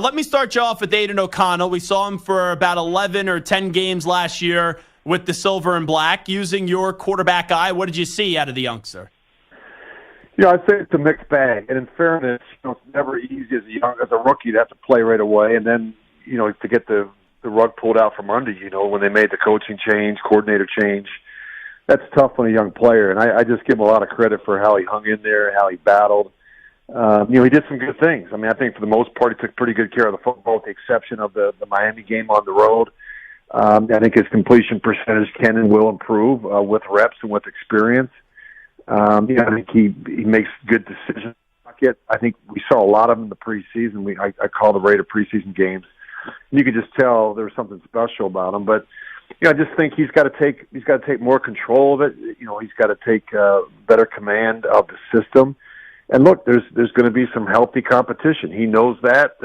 Let me start you off with Aiden O'Connell. We saw him for about 11 or 10 games last year with the silver and black. Using your quarterback eye, what did you see out of the youngster? I'd say it's a mixed bag. And in fairness, it's never easy as a rookie to have to play right away, and then to get the rug pulled out from under you. When they made the coaching change, coordinator change, that's tough on a young player. And I just give him a lot of credit for how he hung in there, how he battled. He did some good things. I think for the most part, he took pretty good care of the football, with the exception of the Miami game on the road. I think his completion percentage can and will improve with reps and with experience. I think he makes good decisions. I think we saw a lot of him in the preseason. I call the Raider preseason games. You could just tell there was something special about him. But I just think he's got to take more control of it. He's got to take better command of the system. And look, there's going to be some healthy competition. He knows that.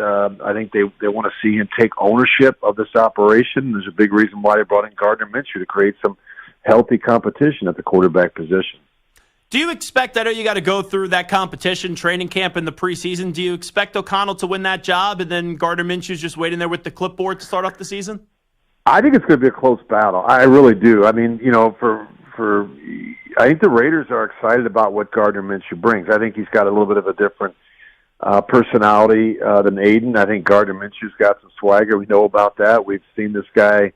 I think they want to see him take ownership of this operation. There's a big reason why they brought in Gardner Minshew, to create some healthy competition at the quarterback position. Do you expect, I know you got to go through that competition, training camp in the preseason, do you expect O'Connell to win that job and then Gardner Minshew's just waiting there with the clipboard to start off the season? I think it's going to be a close battle. I really do. I think the Raiders are excited about what Gardner Minshew brings. I think he's got a little bit of a different personality than Aiden. I think Gardner Minshew's got some swagger. We know about that. We've seen this guy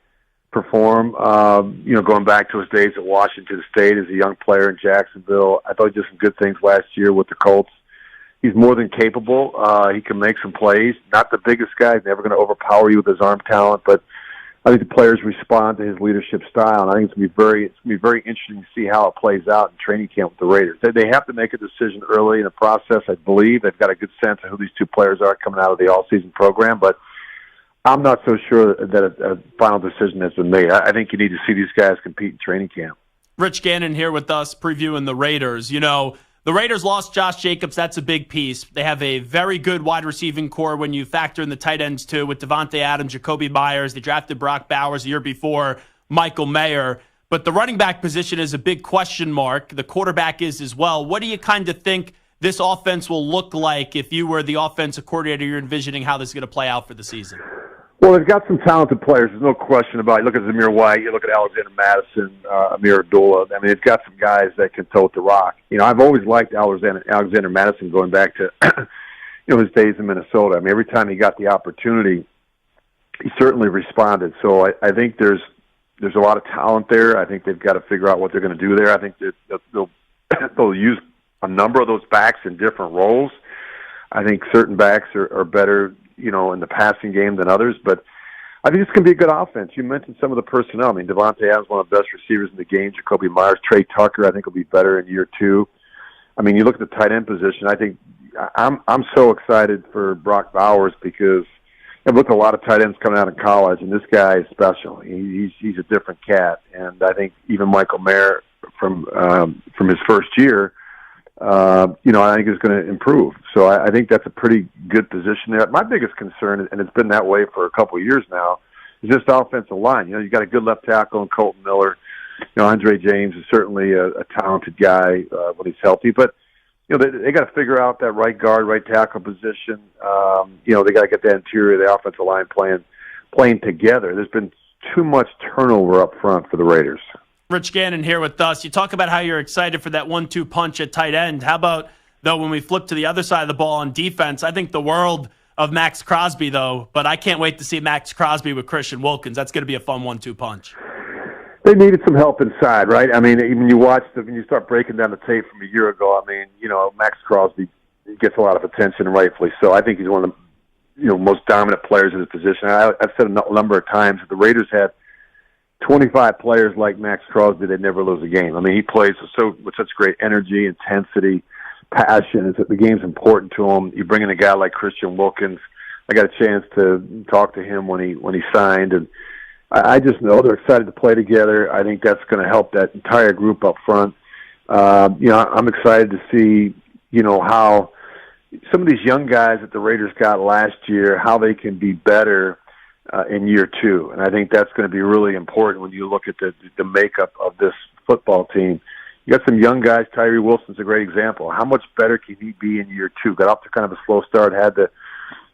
perform, going back to his days at Washington State as a young player in Jacksonville. I thought he did some good things last year with the Colts. He's more than capable. He can make some plays. Not the biggest guy. He's never going to overpower you with his arm talent, but I think the players respond to his leadership style, and I think it's going to be very interesting to see how it plays out in training camp with the Raiders. They have to make a decision early in the process, I believe. They've got a good sense of who these two players are coming out of the all-season program, but I'm not so sure that a final decision has been made. I think you need to see these guys compete in training camp. Rich Gannon here with us previewing the Raiders. The Raiders lost Josh Jacobs. That's a big piece. They have a very good wide receiving core when you factor in the tight ends, too, with Davante Adams, Jacoby Myers. They drafted Brock Bowers the year before, Michael Mayer. But the running back position is a big question mark. The quarterback is as well. What do you kind of think this offense will look like if you were the offensive coordinator? You're envisioning how this is going to play out for the season. Well, they've got some talented players. There's no question about it. You look at Zamir White, you look at Alexander Madison, Amir Abdullah. It's got some guys that can tote the rock. I've always liked Alexander Madison going back to his days in Minnesota. Every time he got the opportunity, he certainly responded. So I think there's a lot of talent there. I think they've got to figure out what they're going to do there. I think that they'll use a number of those backs in different roles. I think certain backs are better in the passing game than others, but I think it's going to be a good offense. You mentioned some of the personnel. Davante Adams, one of the best receivers in the game. Jacoby Myers, Trey Tucker, I think will be better in year two. You look at the tight end position. I think I'm so excited for Brock Bowers because I've looked at a lot of tight ends coming out of college, and this guy is special. He's a different cat, and I think even Michael Mayer from his first year, I think is going to improve. So I think that's a pretty good position there. My biggest concern, and it's been that way for a couple of years now, is just offensive line. You got a good left tackle in Colton Miller. Andre James is certainly a talented guy when he's healthy, but they got to figure out that right guard, right tackle position. They got to get that interior of the offensive line playing together. There's been too much turnover up front for the Raiders. Rich Gannon here with us. You talk about how you're excited for that 1-2 punch at tight end. How about, though, when we flip to the other side of the ball on defense? I think the world of Max Crosby, though, but I can't wait to see Max Crosby with Christian Wilkins. That's going to be a fun 1-2 punch. They needed some help inside, right? When you start breaking down the tape from a year ago, Max Crosby gets a lot of attention, and rightfully so. I think he's one of the most dominant players in his position. I've said a number of times that the Raiders had 25 players like Max Crosby, they'd never lose a game. He plays with such great energy, intensity, passion. The game's important to him. You bring in a guy like Christian Wilkins. I got a chance to talk to him when he signed, and I just know they're excited to play together. I think that's going to help that entire group up front. I'm excited to see, how some of these young guys that the Raiders got last year, how they can be better in year two. And I think that's going to be really important when you look at the makeup of this football team. You got some young guys. Tyree Wilson's a great example. How much better can he be in year two? Got off to kind of a slow start, had to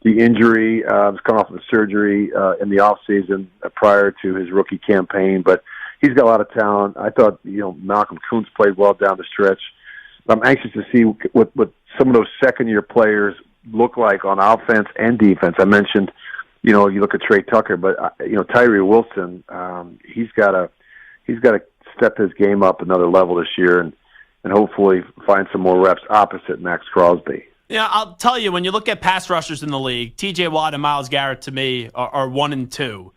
the injury. Was coming off of the surgery in the off season prior to his rookie campaign, but he's got a lot of talent. I thought Malcolm Kuntz played well down the stretch. I'm anxious to see what some of those second-year players look like on offense and defense. I mentioned, you look at Trey Tucker, but Tyree Wilson, he's got to step his game up another level this year and hopefully find some more reps opposite Max Crosby. Yeah, I'll tell you, when you look at pass rushers in the league, T.J. Watt and Myles Garrett, to me, are 1 and 2.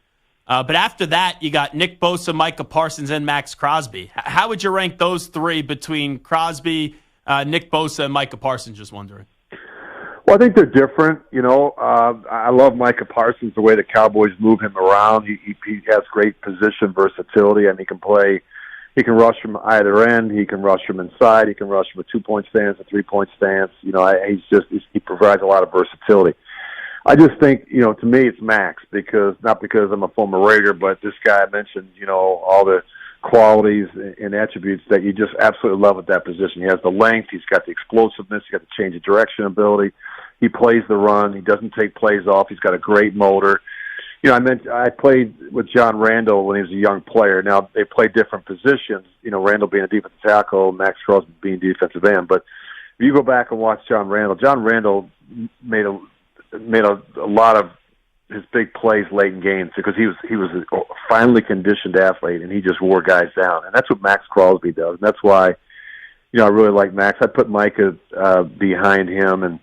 But after that, you got Nick Bosa, Micah Parsons, and Max Crosby. How would you rank those three between Crosby, Nick Bosa, and Micah Parsons? Just wondering. Well, I think they're different. I love Micah Parsons, the way the Cowboys move him around. He has great position versatility, and he can play. He can rush from either end. He can rush from inside. He can rush from a 2-point stance, a 3-point stance. He provides a lot of versatility. I just think, to me, it's Max not because I'm a former Raider, but this guy I mentioned, all the qualities and attributes that you just absolutely love at that position. He has the length. He's got the explosiveness. He's got the change of direction ability. He plays the run. He doesn't take plays off. He's got a great motor. I played with John Randall when he was a young player. Now, they play different positions, Randall being a defensive tackle, Max Crosby being defensive end. But if you go back and watch John Randall made a lot of his big plays late in games because he was a finely conditioned athlete, and he just wore guys down. And that's what Max Crosby does. And that's why, I really like Max. I put Micah behind him, and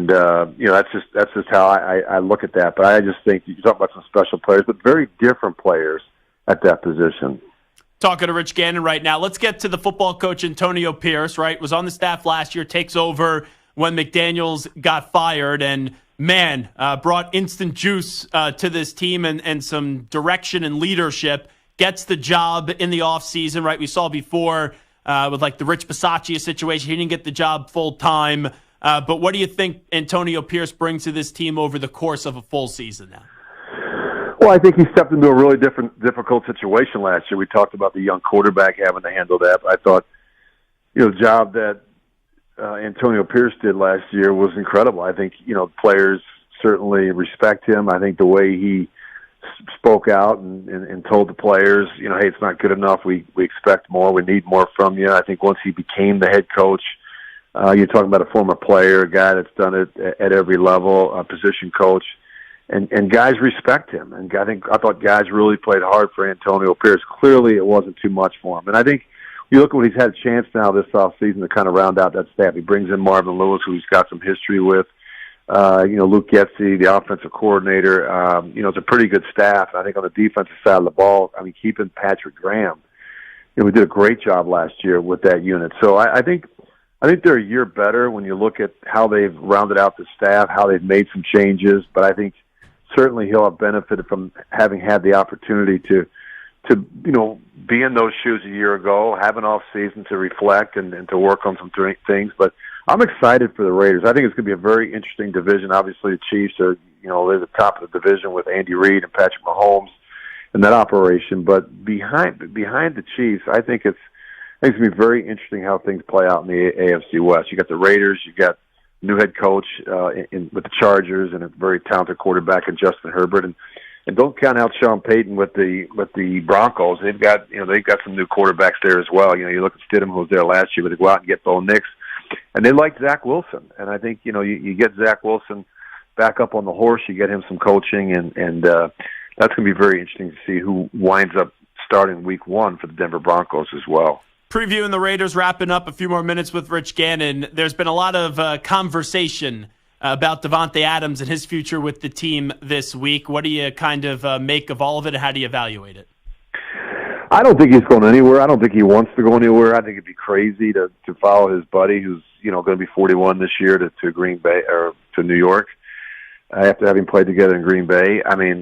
that's just how I look at that. But I just think you talk about some special players, but very different players at that position. Talking to Rich Gannon right now. Let's get to the football coach Antonio Pierce, right? Was on the staff last year, takes over when McDaniels got fired, and brought instant juice to this team and some direction and leadership. Gets the job in the offseason, right? We saw before with like the Rich Bisaccia situation. He didn't get the job full time. But what do you think Antonio Pierce brings to this team over the course of a full season now? Well, I think he stepped into a really difficult situation last year. We talked about the young quarterback having to handle that. I thought, the job that Antonio Pierce did last year was incredible. I think, players certainly respect him. I think the way he spoke out and told the players, hey, it's not good enough. We expect more. We need more from you. I think once he became the head coach, you're talking about a former player, a guy that's done it at every level, a position coach, and guys respect him. And I thought guys really played hard for Antonio Pierce. Clearly, it wasn't too much for him. And I think you look at what he's had a chance now this offseason to kind of round out that staff. He brings in Marvin Lewis, who he's got some history with. Luke Getsy, the offensive coordinator. It's a pretty good staff. I think on the defensive side of the ball, keeping Patrick Graham, we did a great job last year with that unit. So I think they're a year better when you look at how they've rounded out the staff, how they've made some changes. But I think certainly he'll have benefited from having had the opportunity to be in those shoes a year ago, have an off season to reflect and to work on some things. But I'm excited for the Raiders. I think it's going to be a very interesting division. Obviously, the Chiefs are, they're the top of the division with Andy Reid and Patrick Mahomes in that operation. But behind the Chiefs, I think it's going to be very interesting how things play out in the AFC West. You got the Raiders, you got new head coach with the Chargers, and a very talented quarterback in Justin Herbert, and don't count out Sean Payton with the Broncos. They've got some new quarterbacks there as well. You look at Stidham, who was there last year, but they go out and get Bo Nix, and they like Zach Wilson. And I think you get Zach Wilson back up on the horse, you get him some coaching, and that's going to be very interesting to see who winds up starting Week 1 for the Denver Broncos as well. Previewing the Raiders, wrapping up a few more minutes with Rich Gannon. There's been a lot of conversation about Davante Adams and his future with the team this week. What do you kind of make of all of it, and how do you evaluate it? I don't think he's going anywhere. I don't think he wants to go anywhere. I think it'd be crazy to follow his buddy, who's going to be 41 this year, to Green Bay or to New York after having played together in Green Bay.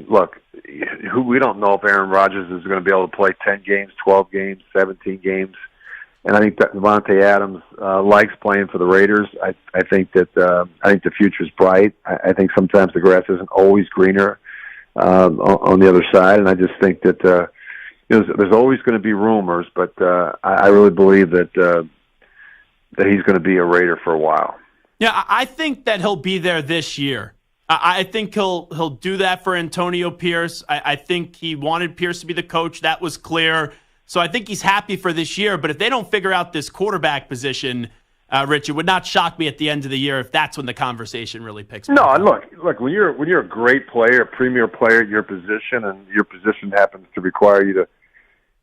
Look, we don't know if Aaron Rodgers is going to be able to play 10 games, 12 games, 17 games. And I think that Davante Adams likes playing for the Raiders. I think the future is bright. I think sometimes the grass isn't always greener on the other side, and I just think that there's always going to be rumors, but I really believe that he's going to be a Raider for a while. Yeah, I think that he'll be there this year. I think he'll do that for Antonio Pierce. I think he wanted Pierce to be the coach. That was clear. So I think he's happy for this year. But if they don't figure out this quarterback position, Rich, it would not shock me at the end of the year if that's when the conversation really picks up. No, look. When you're a great player, a premier player at your position, and your position happens to require you to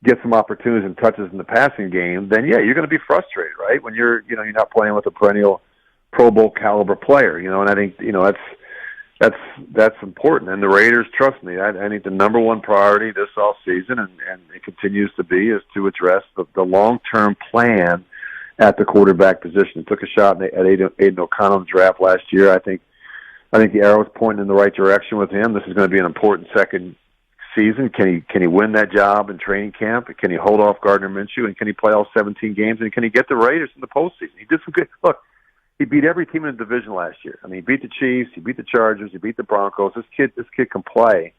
get some opportunities and touches in the passing game, then yeah, you're going to be frustrated, right? When you're not playing with a perennial Pro Bowl caliber player, and I think that's important. And the Raiders, trust me, I think the number one priority this offseason, and it continues to be, is to address the long-term plan at the quarterback position. Took a shot at Aiden O'Connell in the draft last year. I think the arrow's pointing in the right direction with him. This is going to be an important second season. Can he win that job in training camp? Can he hold off Gardner Minshew? And can he play all 17 games? And can he get the Raiders in the postseason? He did some good. Look, he beat every team in the division last year. I mean, he beat the Chiefs, he beat the Chargers, he beat the Broncos. This kid can play,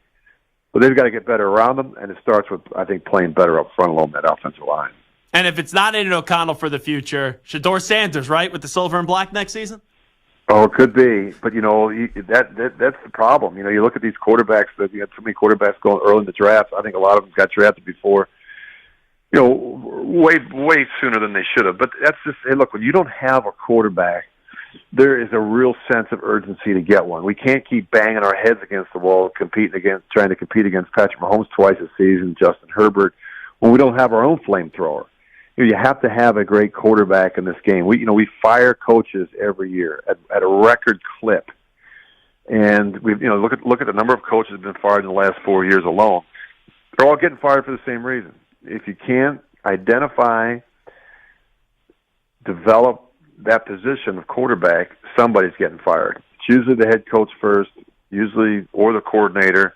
but they've got to get better around him. And it starts with, I think, playing better up front along that offensive line. And if it's not Aiden O'Connell for the future, Shedeur Sanders, right, with the silver and black next season? Oh, it could be, but that's the problem. You look at these quarterbacks. That you had so many quarterbacks going early in the draft. I think a lot of them got drafted before, way sooner than they should have. But that's just, hey, look, when you don't have a quarterback, there is a real sense of urgency to get one. We can't keep banging our heads against the wall, trying to compete against Patrick Mahomes twice a season, Justin Herbert, when we don't have our own flamethrower. You have to have a great quarterback in this game. We fire coaches every year at a record clip, and we look at the number of coaches that have been fired in the last 4 years alone. They're all getting fired for the same reason. If you can't identify, develop that position of quarterback, somebody's getting fired. It's usually the head coach first, or the coordinator,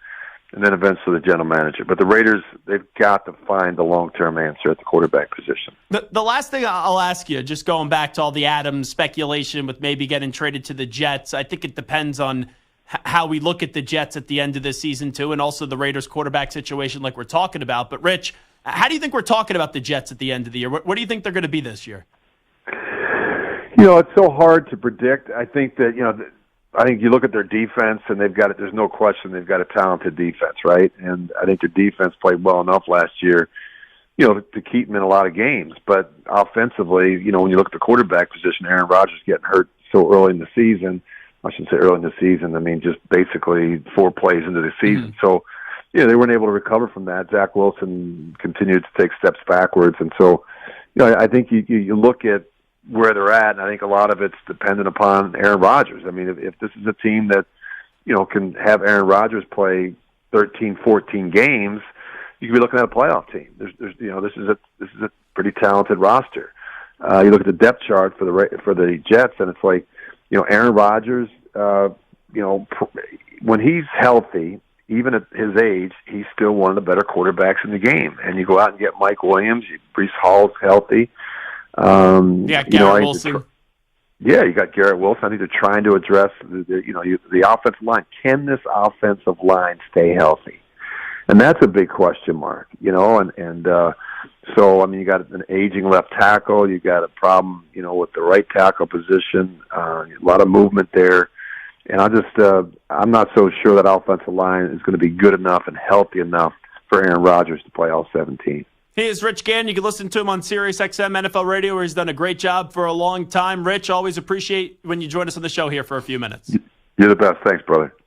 and then eventually the general manager. But the Raiders, they've got to find the long-term answer at the quarterback position. The last thing I'll ask you, just going back to all the Adams speculation with maybe getting traded to the Jets, I think it depends on how we look at the Jets at the end of this season, too, and also the Raiders quarterback situation like we're talking about. But, Rich, how do you think we're talking about the Jets at the end of the year? What do you think they're going to be this year? It's so hard to predict. I think that, I think you look at their defense, and there's no question they've got a talented defense, right? And I think their defense played well enough last year, to keep them in a lot of games. But offensively, when you look at the quarterback position, Aaron Rodgers getting hurt so early in the season. I shouldn't say early in the season. I mean, just basically 4 plays into the season. Mm-hmm. So, they weren't able to recover from that. Zach Wilson continued to take steps backwards. And so, I think you look at where they're at, and I think a lot of it's dependent upon Aaron Rodgers. I mean, if this is a team that, can have Aaron Rodgers play 13, 14 games, you could be looking at a playoff team. This is a pretty talented roster. You look at the depth chart for the Jets, and it's like, Aaron Rodgers, when he's healthy, even at his age, he's still one of the better quarterbacks in the game. And you go out and get Mike Williams, Breece Hall's healthy. Garrett Wilson. You got Garrett Wilson. I think they're trying to address the offensive line. Can this offensive line stay healthy? And that's a big question mark, so, I mean, you got an aging left tackle. You got a problem, with the right tackle position. A lot of movement there. And I'm not so sure that offensive line is going to be good enough and healthy enough for Aaron Rodgers to play all 17. He is Rich Gannon. You can listen to him on Sirius XM NFL Radio, where he's done a great job for a long time. Rich, always appreciate when you join us on the show here for a few minutes. You're the best. Thanks, brother.